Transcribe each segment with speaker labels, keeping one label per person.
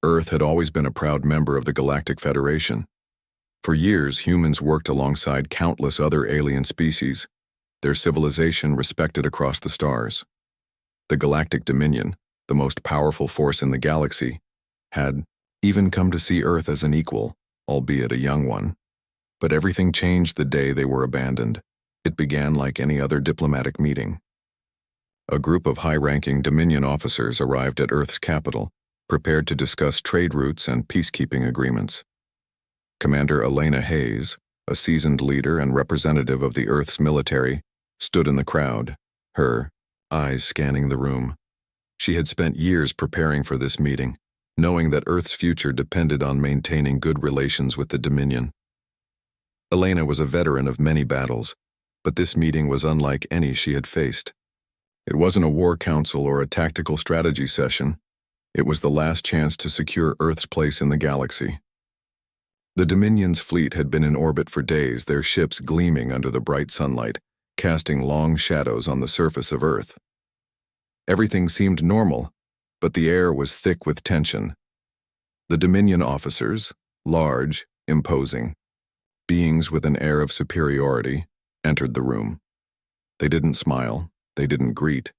Speaker 1: Earth had always been a proud member of the Galactic Federation. For years, humans worked alongside countless other alien species, their civilization respected across the stars. The Galactic Dominion, the most powerful force in the galaxy, had even come to see Earth as an equal, albeit a young one. But everything changed the day they were abandoned. It began like any other diplomatic meeting. A group of high-ranking Dominion officers arrived at Earth's capital, prepared to discuss trade routes and peacekeeping agreements. Commander Elena Hayes, a seasoned leader and representative of the Earth's military, stood in the crowd, her eyes scanning the room. She had spent years preparing for this meeting, knowing that Earth's future depended on maintaining good relations with the Dominion. Elena was a veteran of many battles, but this meeting was unlike any she had faced. It wasn't a war council or a tactical strategy session. It was the last chance to secure Earth's place in the galaxy. The Dominion's fleet had been in orbit for days, their ships gleaming under the bright sunlight, casting long shadows on the surface of Earth. Everything seemed normal, but the air was thick with tension. The Dominion officers, large, imposing, beings with an air of superiority, entered the room. They didn't smile, they didn't greet.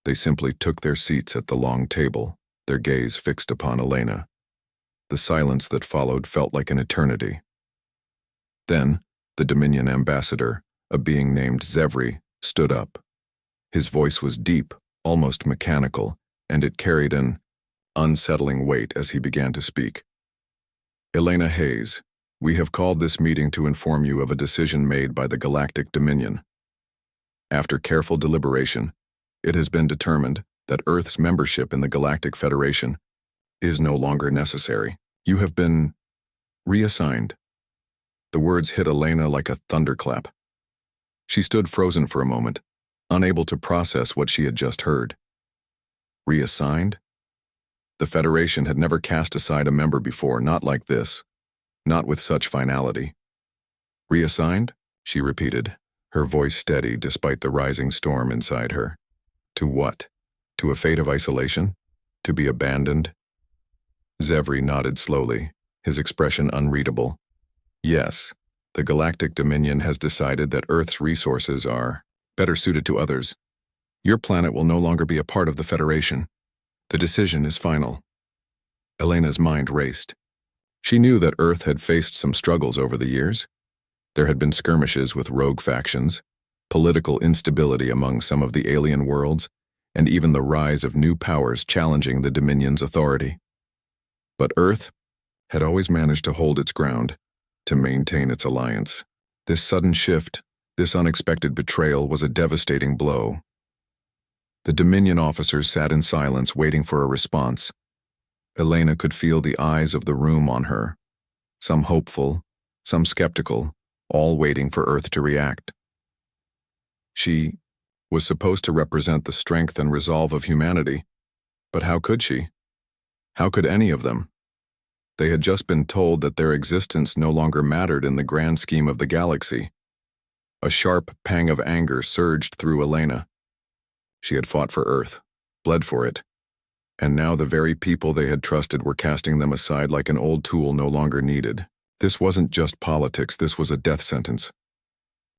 Speaker 1: They simply took their seats at the long table, their gaze fixed upon Elena. The silence that followed felt like an eternity. Then, the Dominion ambassador, a being named Zevri, stood up. His voice was deep, almost mechanical, and it carried an unsettling weight as he began to speak. Elena Hayes, we have called this meeting to inform you of a decision made by the Galactic Dominion. After careful deliberation, it has been determined that Earth's membership in the Galactic Federation is no longer necessary. You have been reassigned. The words hit Elena like a thunderclap. She stood frozen for a moment, unable to process what she had just heard. Reassigned? The Federation had never cast aside a member before, not like this, not with such finality. Reassigned? She repeated, her voice steady despite the rising storm inside her. To what? To a fate of isolation? To be abandoned? Zevri nodded slowly, his expression unreadable. Yes, the Galactic Dominion has decided that Earth's resources are better suited to others. Your planet will no longer be a part of the Federation. The decision is final. Elena's mind raced. She knew that Earth had faced some struggles over the years. There had been skirmishes with rogue factions, political instability among some of the alien worlds, and even the rise of new powers challenging the Dominion's authority. But Earth had always managed to hold its ground, to maintain its alliance. This sudden shift, this unexpected betrayal was a devastating blow. The Dominion officers sat in silence, waiting for a response. Elena could feel the eyes of the room on her, some hopeful, some skeptical, all waiting for Earth to react. She was supposed to represent the strength and resolve of humanity, but how could she? How could any of them? They had just been told that their existence no longer mattered in the grand scheme of the galaxy. A sharp pang of anger surged through Elena. She had fought for Earth, bled for it, and now the very people they had trusted were casting them aside like an old tool no longer needed. This wasn't just politics, this was a death sentence.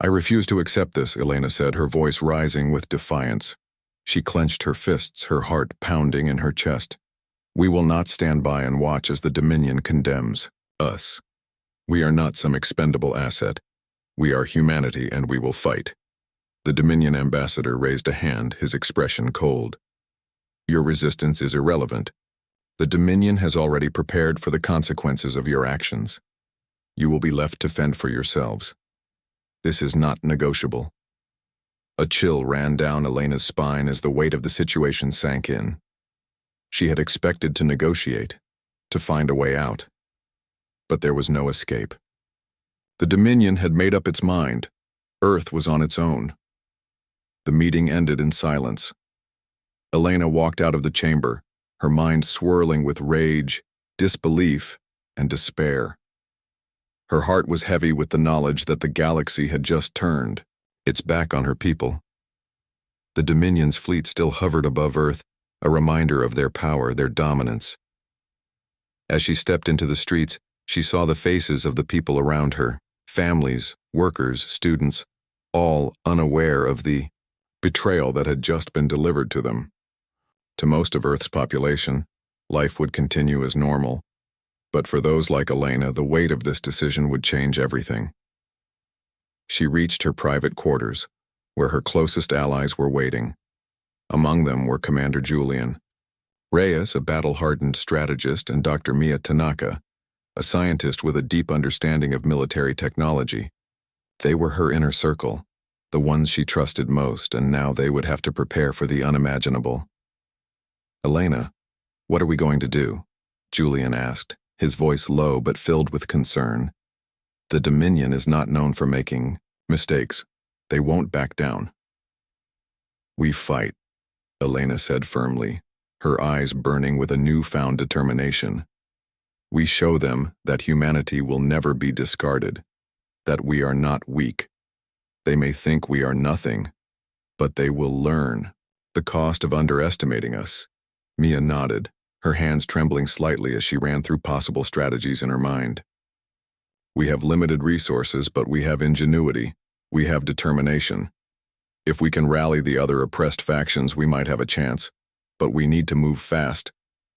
Speaker 1: I refuse to accept this, Elena said, her voice rising with defiance. She clenched her fists, her heart pounding in her chest. We will not stand by and watch as the Dominion condemns us. We are not some expendable asset. We are humanity and we will fight. The Dominion ambassador raised a hand, his expression cold. Your resistance is irrelevant. The Dominion has already prepared for the consequences of your actions. You will be left to fend for yourselves. This is not negotiable. A chill ran down Elena's spine as the weight of the situation sank in. She had expected to negotiate, to find a way out. But there was no escape. The Dominion had made up its mind. Earth was on its own. The meeting ended in silence. Elena walked out of the chamber, her mind swirling with rage, disbelief, and despair. Her heart was heavy with the knowledge that the galaxy had just turned, its back on her people. The Dominion's fleet still hovered above Earth, a reminder of their power, their dominance. As she stepped into the streets, she saw the faces of the people around her, families, workers, students, all unaware of the betrayal that had just been delivered to them. To most of Earth's population, life would continue as normal, but for those like Elena, the weight of this decision would change everything. She reached her private quarters, where her closest allies were waiting. Among them were Commander Julian, Reyes, a battle-hardened strategist, and Dr. Mia Tanaka, a scientist with a deep understanding of military technology. They were her inner circle, the ones she trusted most, and now they would have to prepare for the unimaginable. "Elena, what are we going to do?" Julian asked, his voice low but filled with concern. "The Dominion is not known for making mistakes. They won't back down." "We fight," Elena said firmly, her eyes burning with a newfound determination. "We show them that humanity will never be discarded, that we are not weak. They may think we are nothing, but they will learn the cost of underestimating us." Mia nodded, her hands trembling slightly as she ran through possible strategies in her mind. "We have limited resources, but we have ingenuity. We have determination. If we can rally the other oppressed factions, we might have a chance. But we need to move fast.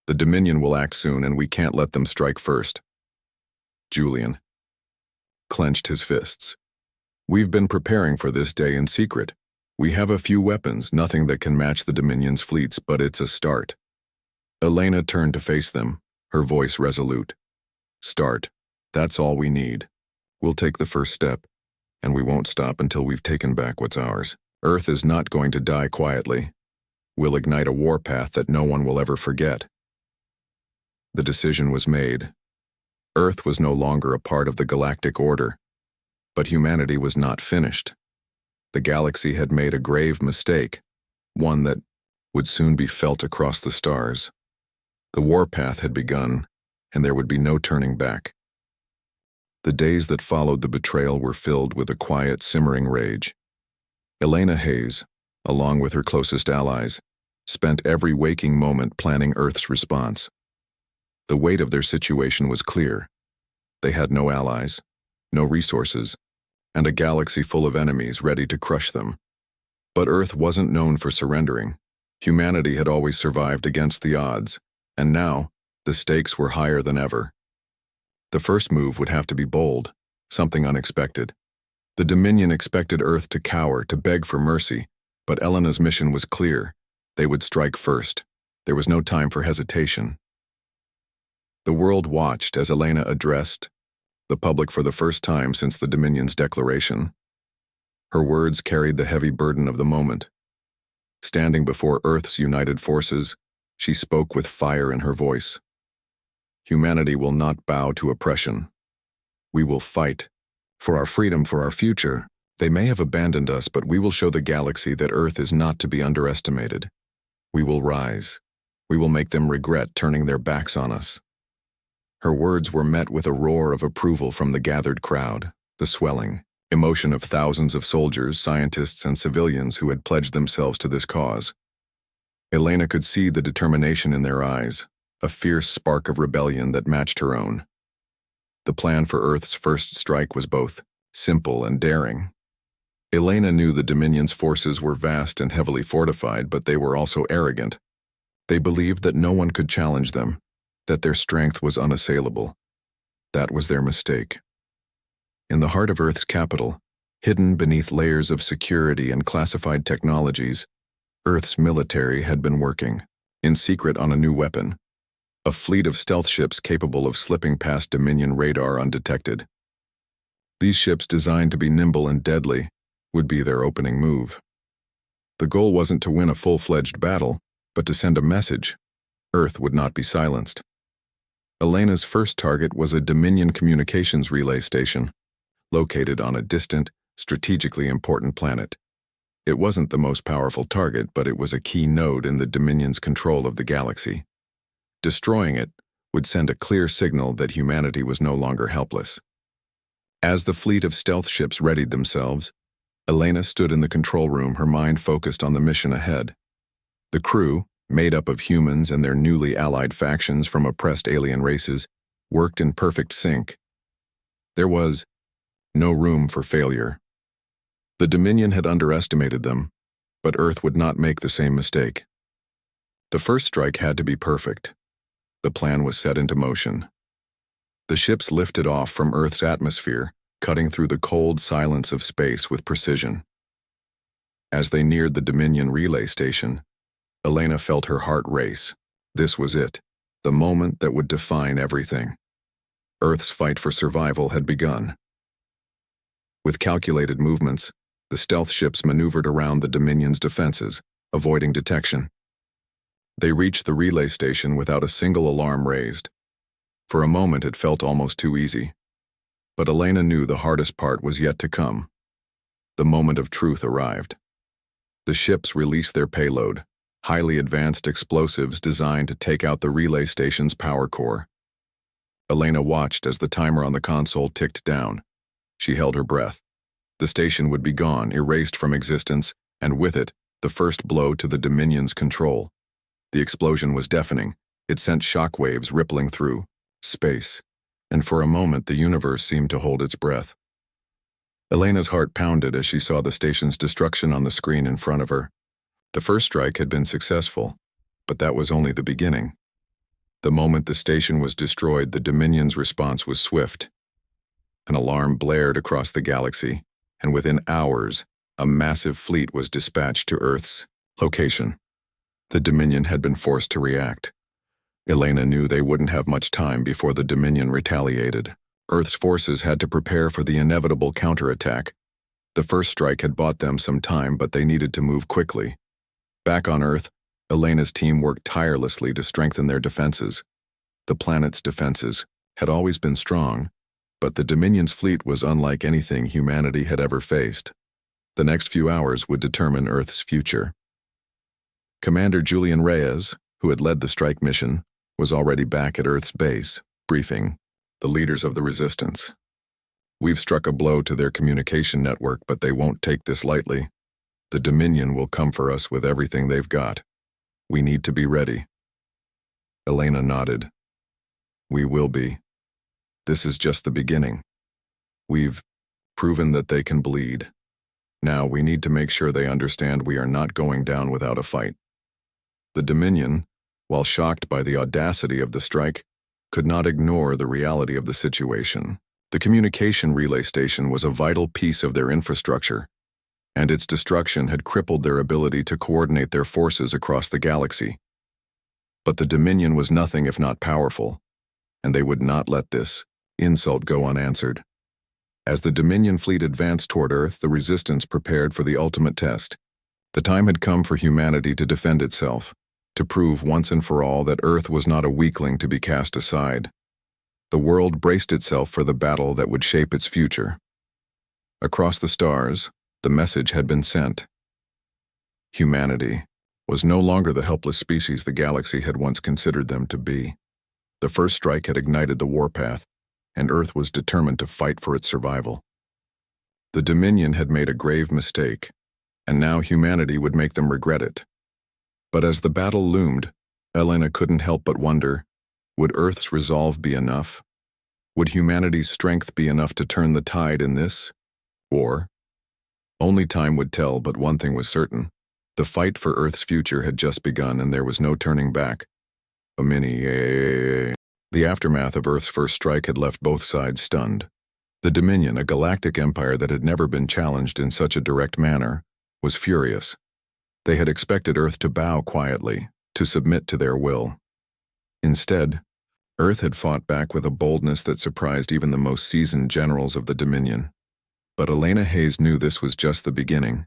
Speaker 1: The Dominion will act soon, and we can't let them strike first." Julian clenched his fists. "We've been preparing for this day in secret. We have a few weapons, nothing that can match the Dominion's fleets, but it's a start." Elena turned to face them, her voice resolute. "Start. That's all we need. We'll take the first step, and we won't stop until we've taken back what's ours. Earth is not going to die quietly. We'll ignite a warpath that no one will ever forget." The decision was made. Earth was no longer a part of the galactic order, but humanity was not finished. The galaxy had made a grave mistake, one that would soon be felt across the stars. The warpath had begun, and there would be no turning back. The days that followed the betrayal were filled with a quiet, simmering rage. Elena Hayes, along with her closest allies, spent every waking moment planning Earth's response. The weight of their situation was clear. They had no allies, no resources, and a galaxy full of enemies ready to crush them. But Earth wasn't known for surrendering. Humanity had always survived against the odds, and now the stakes were higher than ever. The first move would have to be bold, something unexpected. The Dominion expected Earth to cower, to beg for mercy, but Elena's mission was clear. They would strike first. There was no time for hesitation. The world watched as Elena addressed the public for the first time since the Dominion's declaration. Her words carried the heavy burden of the moment. Standing before Earth's united forces, she spoke with fire in her voice. "Humanity will not bow to oppression. We will fight for our freedom, for our future. They may have abandoned us, but we will show the galaxy that Earth is not to be underestimated. We will rise. We will make them regret turning their backs on us." Her words were met with a roar of approval from the gathered crowd, the swelling emotion of thousands of soldiers, scientists, and civilians who had pledged themselves to this cause. Elena could see the determination in their eyes, a fierce spark of rebellion that matched her own. The plan for Earth's first strike was both simple and daring. Elena knew the Dominion's forces were vast and heavily fortified, but they were also arrogant. They believed that no one could challenge them, that their strength was unassailable. That was their mistake. In the heart of Earth's capital, hidden beneath layers of security and classified technologies, Earth's military had been working, in secret on a new weapon, a fleet of stealth ships capable of slipping past Dominion radar undetected. These ships, designed to be nimble and deadly, would be their opening move. The goal wasn't to win a full-fledged battle, but to send a message. Earth would not be silenced. Elena's first target was a Dominion communications relay station, located on a distant, strategically important planet. It wasn't the most powerful target, but it was a key node in the Dominion's control of the galaxy. Destroying it would send a clear signal that humanity was no longer helpless. As the fleet of stealth ships readied themselves, Elena stood in the control room, her mind focused on the mission ahead. The crew, made up of humans and their newly allied factions from oppressed alien races, worked in perfect sync. There was no room for failure. The Dominion had underestimated them, but Earth would not make the same mistake. The first strike had to be perfect. The plan was set into motion. The ships lifted off from Earth's atmosphere, cutting through the cold silence of space with precision. As they neared the Dominion relay station, Elena felt her heart race. This was it, the moment that would define everything. Earth's fight for survival had begun. With calculated movements, the stealth ships maneuvered around the Dominion's defenses, avoiding detection. They reached the relay station without a single alarm raised. For a moment it felt almost too easy. But Elena knew the hardest part was yet to come. The moment of truth arrived. The ships released their payload, highly advanced explosives designed to take out the relay station's power core. Elena watched as the timer on the console ticked down. She held her breath. The station would be gone, erased from existence, and with it, the first blow to the Dominion's control. The explosion was deafening. It sent shockwaves rippling through space, and for a moment the universe seemed to hold its breath. Elena's heart pounded as she saw the station's destruction on the screen in front of her. The first strike had been successful, but that was only the beginning. The moment the station was destroyed, the Dominion's response was swift. An alarm blared across the galaxy, and within hours, a massive fleet was dispatched to Earth's location. The Dominion had been forced to react. Elena knew they wouldn't have much time before the Dominion retaliated. Earth's forces had to prepare for the inevitable counterattack. The first strike had bought them some time, but they needed to move quickly. Back on Earth, Elena's team worked tirelessly to strengthen their defenses. The planet's defenses had always been strong, but the Dominion's fleet was unlike anything humanity had ever faced. The next few hours would determine Earth's future. Commander Julian Reyes, who had led the strike mission, was already back at Earth's base, briefing the leaders of the resistance. "We've struck a blow to their communication network, but they won't take this lightly. The Dominion will come for us with everything they've got. We need to be ready." Elena nodded. "We will be. This is just the beginning. We've proven that they can bleed. Now we need to make sure they understand we are not going down without a fight." The Dominion, while shocked by the audacity of the strike, could not ignore the reality of the situation. The communication relay station was a vital piece of their infrastructure, and its destruction had crippled their ability to coordinate their forces across the galaxy. But the Dominion was nothing if not powerful, and they would not let this insult go unanswered. As the Dominion fleet advanced toward Earth, the Resistance prepared for the ultimate test. The time had come for humanity to defend itself, to prove once and for all that Earth was not a weakling to be cast aside. The world braced itself for the battle that would shape its future. Across the stars, the message had been sent. Humanity was no longer the helpless species the galaxy had once considered them to be. The first strike had ignited the warpath, and Earth was determined to fight for its survival. The Dominion had made a grave mistake, and now humanity would make them regret it. But as the battle loomed, Elena couldn't help but wonder, would Earth's resolve be enough? Would humanity's strength be enough to turn the tide in this war? Only time would tell, but one thing was certain. The fight for Earth's future had just begun, and there was no turning back. The aftermath of Earth's first strike had left both sides stunned. The Dominion, a galactic empire that had never been challenged in such a direct manner, was furious. They had expected Earth to bow quietly, to submit to their will. Instead, Earth had fought back with a boldness that surprised even the most seasoned generals of the Dominion. But Elena Hayes knew this was just the beginning.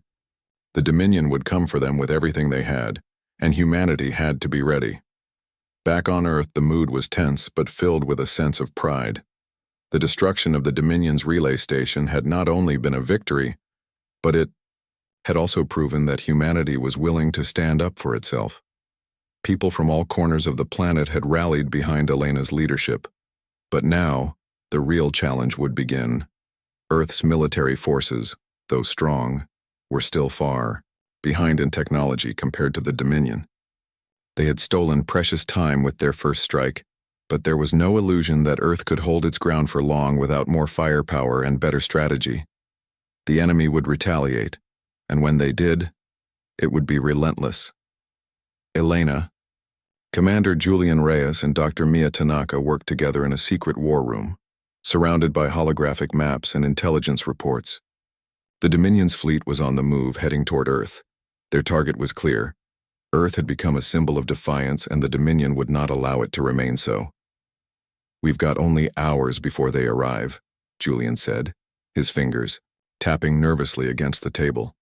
Speaker 1: The Dominion would come for them with everything they had, and humanity had to be ready. Back on Earth, the mood was tense but filled with a sense of pride. The destruction of the Dominion's relay station had not only been a victory, but it had also proven that humanity was willing to stand up for itself. People from all corners of the planet had rallied behind Elena's leadership. But now, the real challenge would begin. Earth's military forces, though strong, were still far behind in technology compared to the Dominion. They had stolen precious time with their first strike, but there was no illusion that Earth could hold its ground for long without more firepower and better strategy. The enemy would retaliate, and when they did, it would be relentless. Elena, Commander Julian Reyes and Dr. Mia Tanaka worked together in a secret war room, surrounded by holographic maps and intelligence reports. The Dominion's fleet was on the move, heading toward Earth. Their target was clear. Earth had become a symbol of defiance, and the Dominion would not allow it to remain so. "We've got only hours before they arrive," Julian said, his fingers tapping nervously against the table.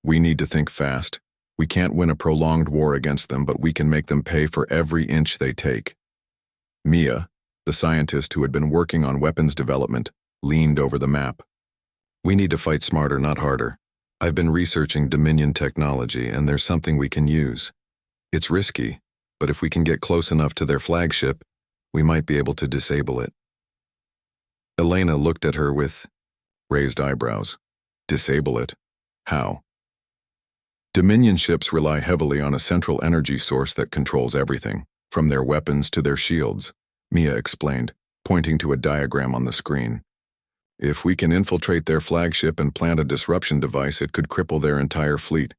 Speaker 1: "We need to think fast. We can't win a prolonged war against them, but we can make them pay for every inch they take." Mia, the scientist who had been working on weapons development, leaned over the map. "We need to fight smarter, not harder. I've been researching Dominion technology, and there's something we can use. It's risky, but if we can get close enough to their flagship, we might be able to disable it." Elena looked at her with raised eyebrows. "Disable it? How?" "Dominion ships rely heavily on a central energy source that controls everything, from their weapons to their shields," Mia explained, pointing to a diagram on the screen. "If we can infiltrate their flagship and plant a disruption device, it could cripple their entire fleet.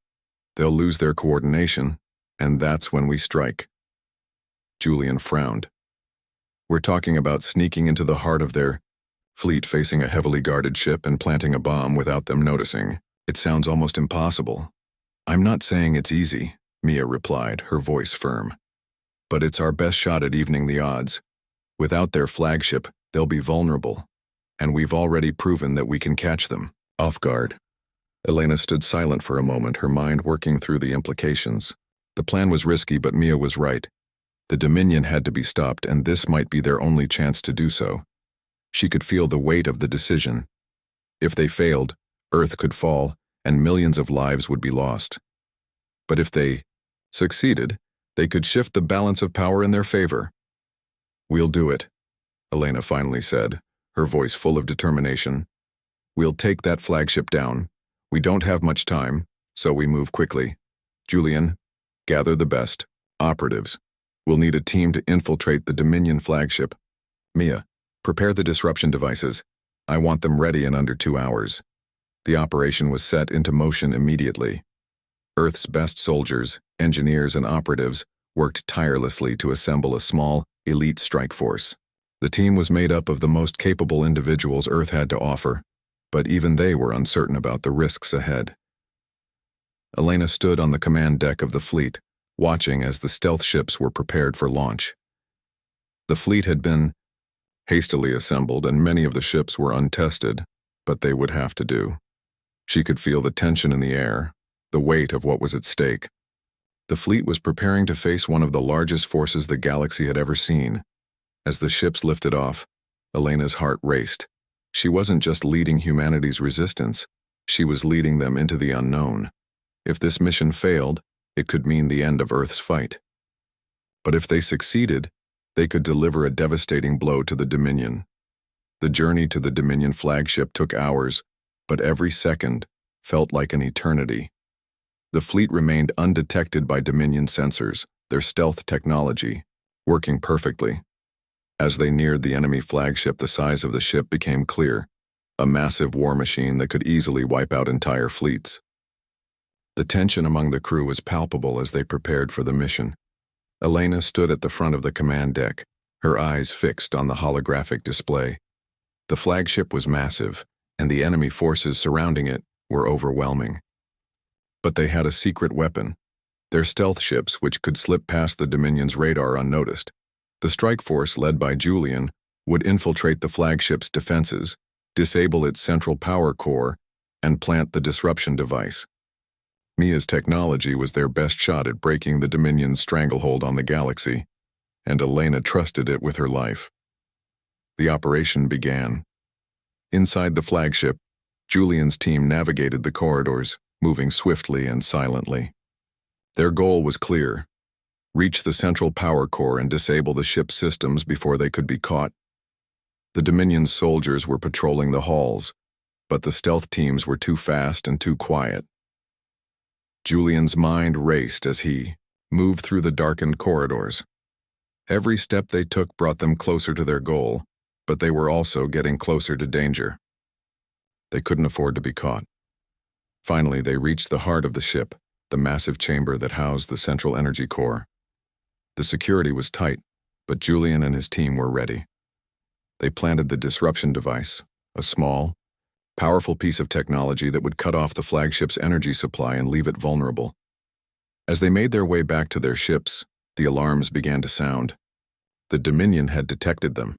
Speaker 1: They'll lose their coordination, and that's when we strike." Julian frowned. "We're talking about sneaking into the heart of their fleet, facing a heavily guarded ship and planting a bomb without them noticing. It sounds almost impossible." "I'm not saying it's easy," Mia replied, her voice firm. "But it's our best shot at evening the odds. Without their flagship, they'll be vulnerable, and we've already proven that we can catch them off guard." Elena stood silent for a moment, her mind working through the implications. The plan was risky, but Mia was right. The Dominion had to be stopped, and this might be their only chance to do so. She could feel the weight of the decision. If they failed, Earth could fall, and millions of lives would be lost. But if they succeeded, they could shift the balance of power in their favor. "We'll do it," Elena finally said, her voice full of determination. "We'll take that flagship down. We don't have much time, so we move quickly. Julian, gather the best operatives. We'll need a team to infiltrate the Dominion flagship. Mia, prepare the disruption devices. I want them ready in under 2 hours." The operation was set into motion immediately. Earth's best soldiers, engineers, and operatives worked tirelessly to assemble a small, elite strike force. The team was made up of the most capable individuals Earth had to offer, but even they were uncertain about the risks ahead. Elena stood on the command deck of the fleet, watching as the stealth ships were prepared for launch. The fleet had been hastily assembled, and many of the ships were untested, but they would have to do. She could feel the tension in the air, the weight of what was at stake. The fleet was preparing to face one of the largest forces the galaxy had ever seen. As the ships lifted off, Elena's heart raced. She wasn't just leading humanity's resistance, she was leading them into the unknown. If this mission failed, it could mean the end of Earth's fight. But if they succeeded, they could deliver a devastating blow to the Dominion. The journey to the Dominion flagship took hours, but every second felt like an eternity. The fleet remained undetected by Dominion sensors, their stealth technology working perfectly. As they neared the enemy flagship, the size of the ship became clear, a massive war machine that could easily wipe out entire fleets. The tension among the crew was palpable as they prepared for the mission. Elena stood at the front of the command deck, her eyes fixed on the holographic display. The flagship was massive, and the enemy forces surrounding it were overwhelming. But they had a secret weapon, their stealth ships, which could slip past the Dominion's radar unnoticed. The strike force, led by Julian, would infiltrate the flagship's defenses, disable its central power core, and plant the disruption device. Mia's technology was their best shot at breaking the Dominion's stranglehold on the galaxy, and Elena trusted it with her life. The operation began. Inside the flagship, Julian's team navigated the corridors, moving swiftly and silently. Their goal was clear: reach the central power core and disable the ship's systems before they could be caught. The Dominion's soldiers were patrolling the halls, but the stealth teams were too fast and too quiet. Julian's mind raced as he moved through the darkened corridors. Every step they took brought them closer to their goal, but they were also getting closer to danger. They couldn't afford to be caught. Finally, they reached the heart of the ship, the massive chamber that housed the central energy core. The security was tight, but Julian and his team were ready. They planted the disruption device, a small, powerful piece of technology that would cut off the flagship's energy supply and leave it vulnerable. As they made their way back to their ships, the alarms began to sound. The Dominion had detected them.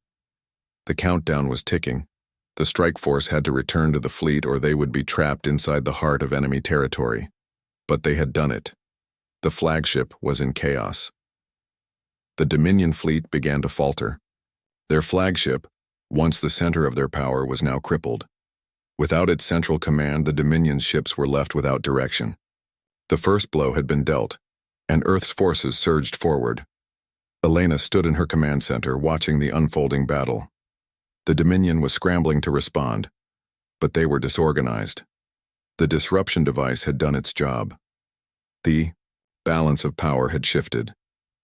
Speaker 1: The countdown was ticking. The strike force had to return to the fleet or they would be trapped inside the heart of enemy territory. But they had done it. The flagship was in chaos. The Dominion fleet began to falter. Their flagship, once the center of their power, was now crippled. Without its central command, the Dominion's ships were left without direction. The first blow had been dealt, and Earth's forces surged forward. Elena stood in her command center, watching the unfolding battle. The Dominion was scrambling to respond, but they were disorganized. The disruption device had done its job. The balance of power had shifted.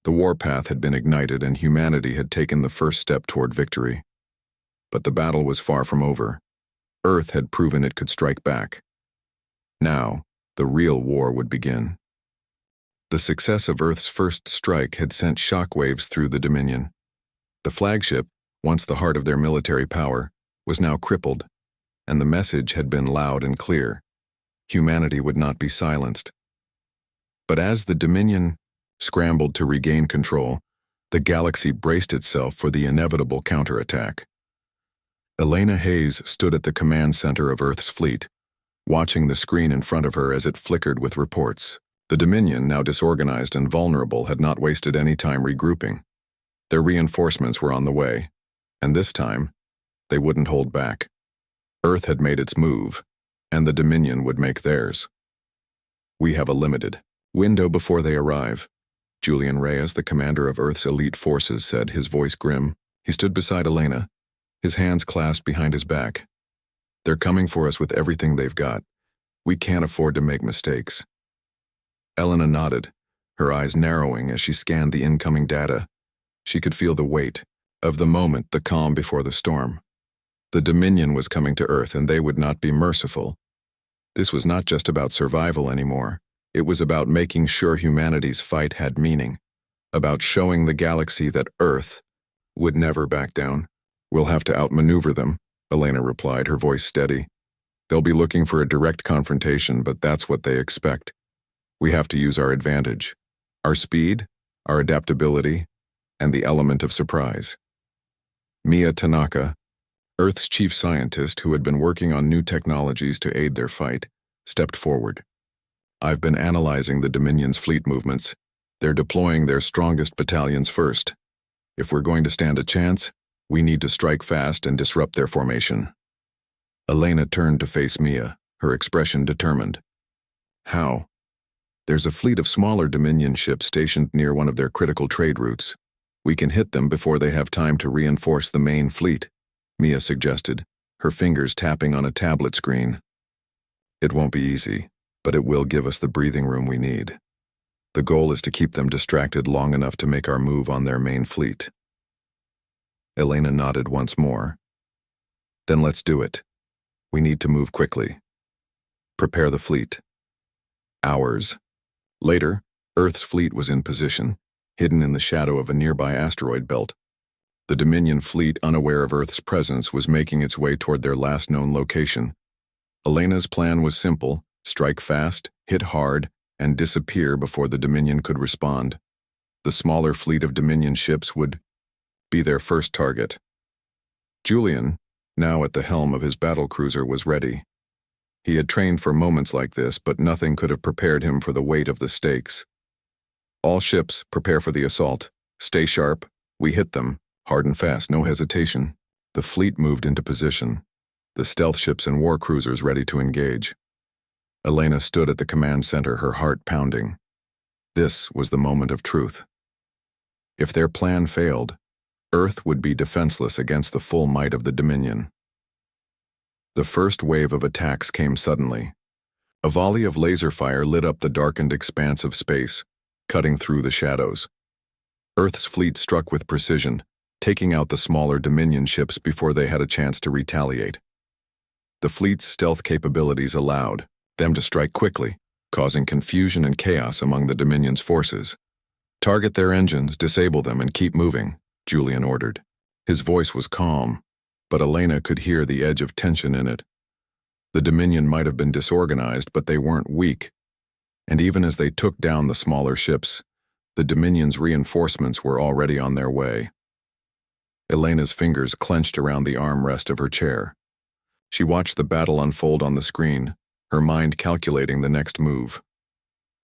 Speaker 1: The warpath had been ignited and humanity had taken the first step toward victory. But the battle was far from over. Earth had proven it could strike back. Now, the real war would begin. The success of Earth's first strike had sent shockwaves through the Dominion. The flagship, once the heart of their military power, was now crippled, and the message had been loud and clear. Humanity would not be silenced. But as the Dominion scrambled to regain control, the galaxy braced itself for the inevitable counterattack. Elena Hayes stood at the command center of Earth's fleet, watching the screen in front of her as it flickered with reports. The Dominion, now disorganized and vulnerable, had not wasted any time regrouping. Their reinforcements were on the way, and this time, they wouldn't hold back. Earth had made its move, and the Dominion would make theirs. "We have a limited window before they arrive," Julian Reyes, the commander of Earth's elite forces, said, his voice grim. He stood beside Elena, his hands clasped behind his back. "They're coming for us with everything they've got. We can't afford to make mistakes." Elena nodded, her eyes narrowing as she scanned the incoming data. She could feel the weight of the moment, the calm before the storm. The Dominion was coming to Earth, and they would not be merciful. This was not just about survival anymore. It was about making sure humanity's fight had meaning, about showing the galaxy that Earth would never back down. "We'll have to outmaneuver them," Elena replied, her voice steady. "They'll be looking for a direct confrontation, but that's what they expect. We have to use our advantage, our speed, our adaptability, and the element of surprise." Mia Tanaka, Earth's chief scientist who had been working on new technologies to aid their fight, stepped forward. "I've been analyzing the Dominion's fleet movements. They're deploying their strongest battalions first. If we're going to stand a chance, we need to strike fast and disrupt their formation." Elena turned to face Mia, her expression determined. "How?" "There's a fleet of smaller Dominion ships stationed near one of their critical trade routes. We can hit them before they have time to reinforce the main fleet," Mia suggested, her fingers tapping on a tablet screen. "It won't be easy, but it will give us the breathing room we need. The goal is to keep them distracted long enough to make our move on their main fleet." Elena nodded once more. "Then let's do it. We need to move quickly. Prepare the fleet." Hours later, Earth's fleet was in position, hidden in the shadow of a nearby asteroid belt. The Dominion fleet, unaware of Earth's presence, was making its way toward their last known location. Elena's plan was simple: strike fast, hit hard, and disappear before the Dominion could respond. The smaller fleet of Dominion ships would be their first target. Julian, now at the helm of his battlecruiser, was ready. He had trained for moments like this, but nothing could have prepared him for the weight of the stakes. "All ships, prepare for the assault. Stay sharp. We hit them. Hard and fast, no hesitation." The fleet moved into position, the stealth ships and war cruisers ready to engage. Elena stood at the command center, her heart pounding. This was the moment of truth. If their plan failed, Earth would be defenseless against the full might of the Dominion. The first wave of attacks came suddenly. A volley of laser fire lit up the darkened expanse of space, cutting through the shadows. Earth's fleet struck with precision, taking out the smaller Dominion ships before they had a chance to retaliate. The fleet's stealth capabilities allowed them to strike quickly, causing confusion and chaos among the Dominion's forces. "Target their engines, disable them, and keep moving," Julian ordered. His voice was calm, but Elena could hear the edge of tension in it. The Dominion might have been disorganized, but they weren't weak. And even as they took down the smaller ships, the Dominion's reinforcements were already on their way. Elena's fingers clenched around the armrest of her chair. She watched the battle unfold on the screen, her mind calculating the next move.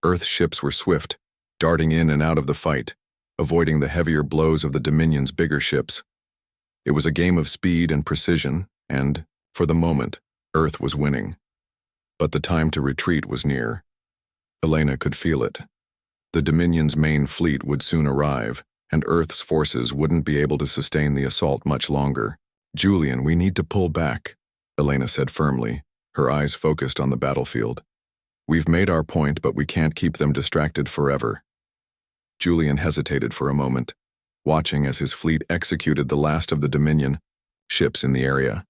Speaker 1: Earth's ships were swift, darting in and out of the fight, avoiding the heavier blows of the Dominion's bigger ships. It was a game of speed and precision, and, for the moment, Earth was winning. But the time to retreat was near. Elena could feel it. The Dominion's main fleet would soon arrive, and Earth's forces wouldn't be able to sustain the assault much longer. "Julian, we need to pull back," Elena said firmly, her eyes focused on the battlefield. "We've made our point, but we can't keep them distracted forever." Julian hesitated for a moment, watching as his fleet executed the last of the Dominion ships in the area.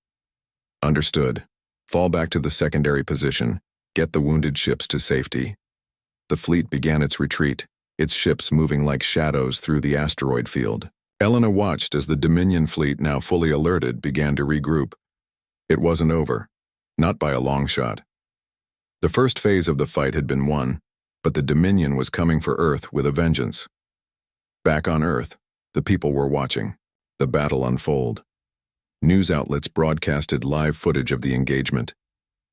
Speaker 1: "Understood. Fall back to the secondary position. Get the wounded ships to safety." The fleet began its retreat, its ships moving like shadows through the asteroid field. Elena watched as the Dominion fleet, now fully alerted, began to regroup. It wasn't over, not by a long shot. The first phase of the fight had been won, but the Dominion was coming for Earth with a vengeance. Back on Earth, the people were watching the battle unfold. News outlets broadcasted live footage of the engagement,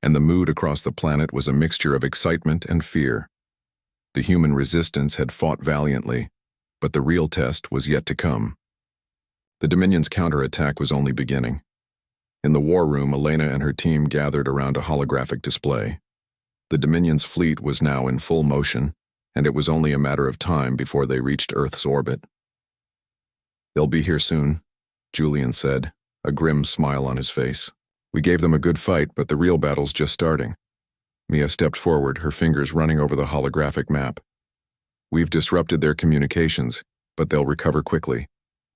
Speaker 1: and the mood across the planet was a mixture of excitement and fear. The human resistance had fought valiantly, but the real test was yet to come. The Dominion's counterattack was only beginning. In the war room, Elena and her team gathered around a holographic display. The Dominion's fleet was now in full motion, and it was only a matter of time before they reached Earth's orbit. "They'll be here soon," Julian said, a grim smile on his face. "We gave them a good fight, but the real battle's just starting." Mia stepped forward, her fingers running over the holographic map. "We've disrupted their communications, but they'll recover quickly.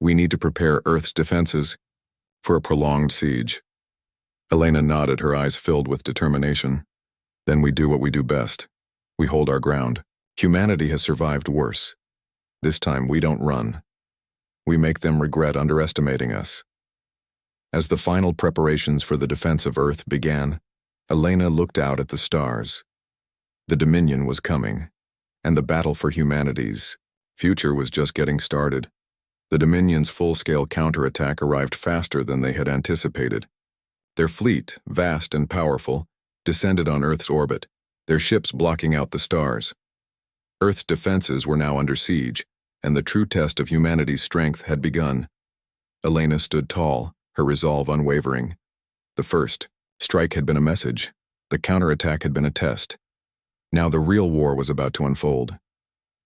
Speaker 1: We need to prepare Earth's defenses for a prolonged siege." Elena nodded, her eyes filled with determination. "Then we do what we do best. We hold our ground. Humanity has survived worse. This time we don't run. We make them regret underestimating us." As the final preparations for the defense of Earth began, Elena looked out at the stars. The Dominion was coming, and the battle for humanity's future was just getting started. The Dominion's full-scale counterattack arrived faster than they had anticipated. Their fleet, vast and powerful, descended on Earth's orbit, their ships blocking out the stars. Earth's defenses were now under siege, and the true test of humanity's strength had begun. Elena stood tall, her resolve unwavering. The first strike had been a message. The counterattack had been a test. Now the real war was about to unfold,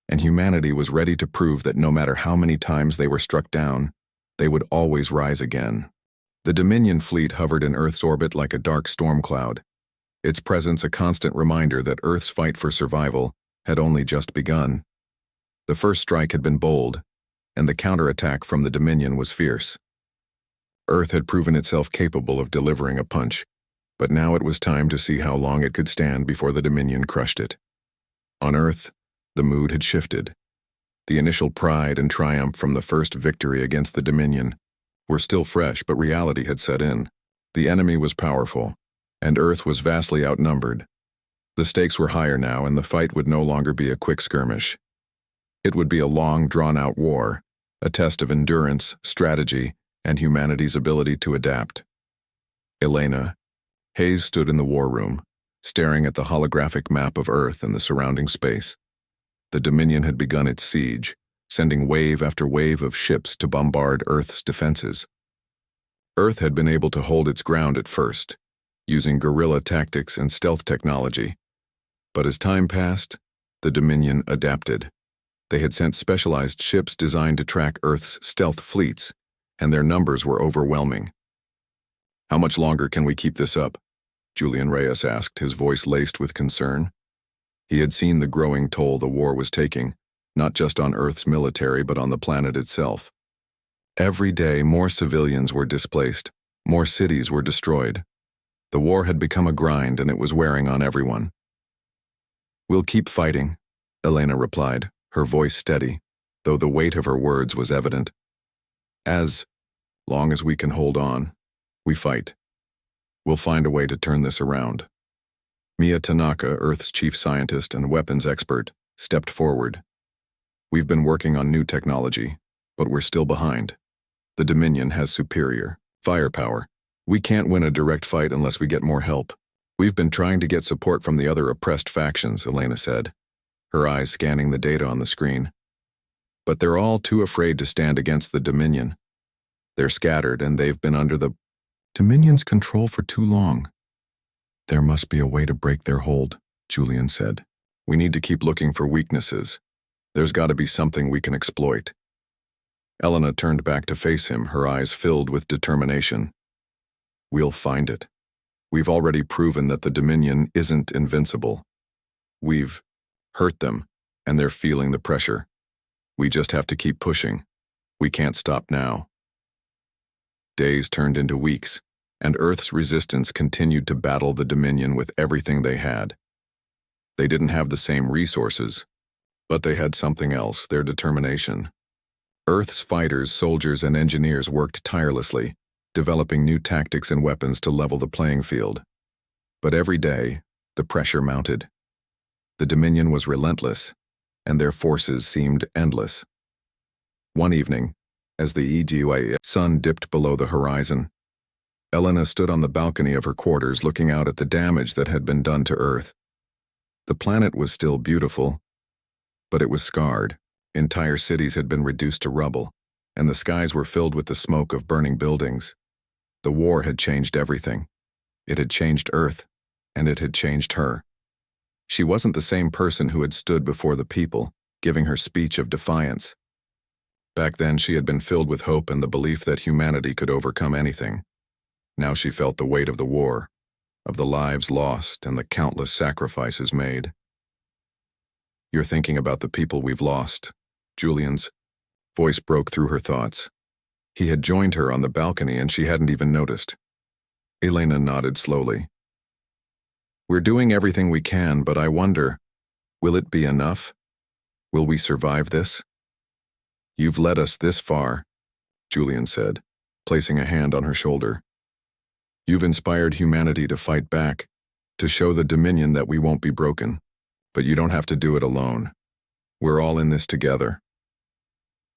Speaker 1: and humanity was ready to prove that no matter how many times they were struck down, they would always rise again. The Dominion fleet hovered in Earth's orbit like a dark storm cloud, its presence a constant reminder that Earth's fight for survival had only just begun. The first strike had been bold, and the counterattack from the Dominion was fierce. Earth had proven itself capable of delivering a punch, but now it was time to see how long it could stand before the Dominion crushed it. On Earth, the mood had shifted. The initial pride and triumph from the first victory against the Dominion were still fresh, but reality had set in. The enemy was powerful, and Earth was vastly outnumbered. The stakes were higher now, and the fight would no longer be a quick skirmish. It would be a long, drawn-out war, a test of endurance, strategy, and humanity's ability to adapt. Elena, Hayes stood in the war room, staring at the holographic map of Earth and the surrounding space. The Dominion had begun its siege, sending wave after wave of ships to bombard Earth's defenses. Earth had been able to hold its ground at first, using guerrilla tactics and stealth technology. But as time passed, the Dominion adapted. They had sent specialized ships designed to track Earth's stealth fleets, and their numbers were overwhelming. "How much longer can we keep this up?" Julian Reyes asked, his voice laced with concern. He had seen the growing toll the war was taking, not just on Earth's military but on the planet itself. Every day, more civilians were displaced, more cities were destroyed. The war had become a grind and it was wearing on everyone. "We'll keep fighting," Elena replied, her voice steady, though the weight of her words was evident. "As long as we can hold on, we fight. We'll find a way to turn this around." Mia Tanaka, Earth's chief scientist and weapons expert, stepped forward. "We've been working on new technology, but we're still behind. The Dominion has superior firepower. We can't win a direct fight unless we get more help. We've been trying to get support from the other oppressed factions," Elena said, her eyes scanning the data on the screen. "But they're all too afraid to stand against the Dominion. They're scattered and they've been under the Dominion's control for too long. There must be a way to break their hold," Julian said. "We need to keep looking for weaknesses. There's got to be something we can exploit." Elena turned back to face him, her eyes filled with determination. "We'll find it. We've already proven that the Dominion isn't invincible. We've hurt them, and they're feeling the pressure. We just have to keep pushing. We can't stop now." Days turned into weeks, and Earth's resistance continued to battle the Dominion with everything they had. They didn't have the same resources, but they had something else, their determination. Earth's fighters, soldiers, and engineers worked tirelessly, developing new tactics and weapons to level the playing field. But every day, the pressure mounted. The Dominion was relentless, and their forces seemed endless. One evening, as the EGUA sun dipped below the horizon, Elena stood on the balcony of her quarters looking out at the damage that had been done to Earth. The planet was still beautiful, but it was scarred. Entire cities had been reduced to rubble, and the skies were filled with the smoke of burning buildings. The war had changed everything. It had changed Earth, and it had changed her. She wasn't the same person who had stood before the people, giving her speech of defiance. Back then, she had been filled with hope and the belief that humanity could overcome anything. Now she felt the weight of the war, of the lives lost and the countless sacrifices made. "You're thinking about the people we've lost." Julian's voice broke through her thoughts. He had joined her on the balcony and she hadn't even noticed. Elena nodded slowly. "We're doing everything we can, but I wonder, will it be enough? Will we survive this?" "You've led us this far," Julian said, placing a hand on her shoulder. "You've inspired humanity to fight back, to show the Dominion that we won't be broken. But you don't have to do it alone. We're all in this together."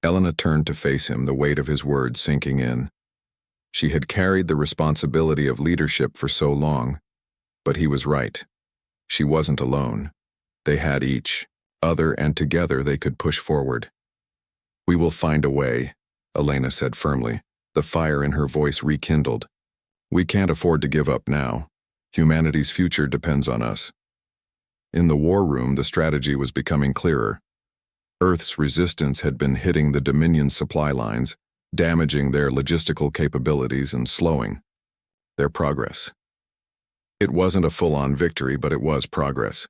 Speaker 1: Elena turned to face him, the weight of his words sinking in. She had carried the responsibility of leadership for so long, but he was right. She wasn't alone. They had each other, and together they could push forward. "We will find a way," Elena said firmly, the fire in her voice rekindled. "We can't afford to give up now. Humanity's future depends on us." In the war room, the strategy was becoming clearer. Earth's resistance had been hitting the Dominion's supply lines, damaging their logistical capabilities and slowing their progress. It wasn't a full-on victory, but it was progress.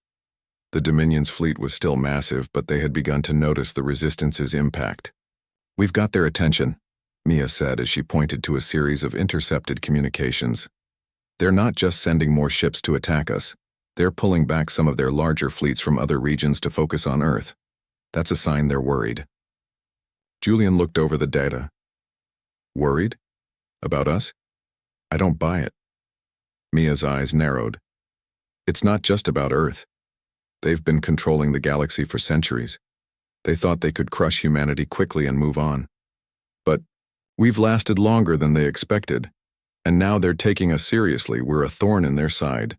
Speaker 1: The Dominion's fleet was still massive, but they had begun to notice the resistance's impact. "We've got their attention," Mia said as she pointed to a series of intercepted communications. "They're not just sending more ships to attack us. They're pulling back some of their larger fleets from other regions to focus on Earth. That's a sign they're worried." Julian looked over the data. "Worried? About us? I don't buy it." Mia's eyes narrowed. "It's not just about Earth. They've been controlling the galaxy for centuries. They thought they could crush humanity quickly and move on. But we've lasted longer than they expected, and now they're taking us seriously. We're a thorn in their side."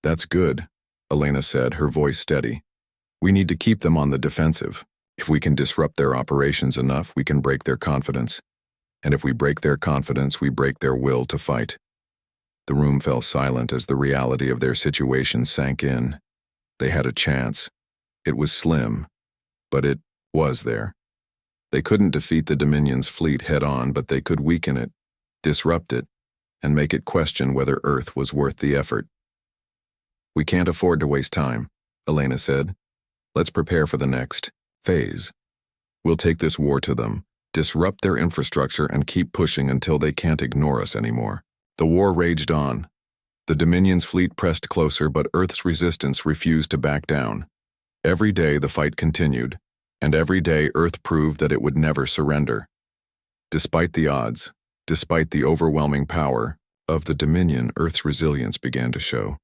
Speaker 1: "That's good," Elena said, her voice steady. "We need to keep them on the defensive. If we can disrupt their operations enough, we can break their confidence. And if we break their confidence, we break their will to fight." The room fell silent as the reality of their situation sank in. They had a chance. It was slim, but it was there. They couldn't defeat the Dominion's fleet head-on, but they could weaken it, disrupt it, and make it question whether Earth was worth the effort. "We can't afford to waste time," Elena said. "Let's prepare for the next phase. We'll take this war to them, disrupt their infrastructure, and keep pushing until they can't ignore us anymore. The war raged on. The Dominion's fleet pressed closer, but Earth's resistance refused to back down. Every day the fight continued, and every day Earth proved that it would never surrender. Despite the odds, despite the overwhelming power of the Dominion, Earth's resilience began to show.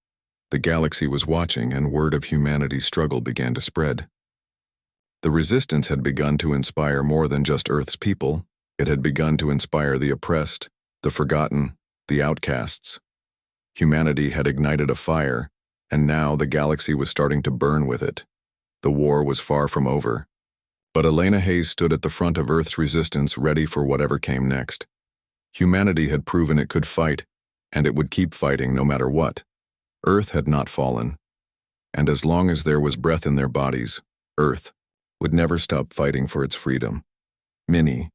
Speaker 1: The galaxy was watching, and word of humanity's struggle began to spread. The resistance had begun to inspire more than just Earth's people. It had begun to inspire the oppressed, the forgotten, the outcasts. Humanity had ignited a fire, and now the galaxy was starting to burn with it. The war was far from over. But Elena Hayes stood at the front of Earth's resistance, ready for whatever came next. Humanity had proven it could fight, and it would keep fighting no matter what. Earth had not fallen. And as long as there was breath in their bodies, Earth would never stop fighting for its freedom. Minnie,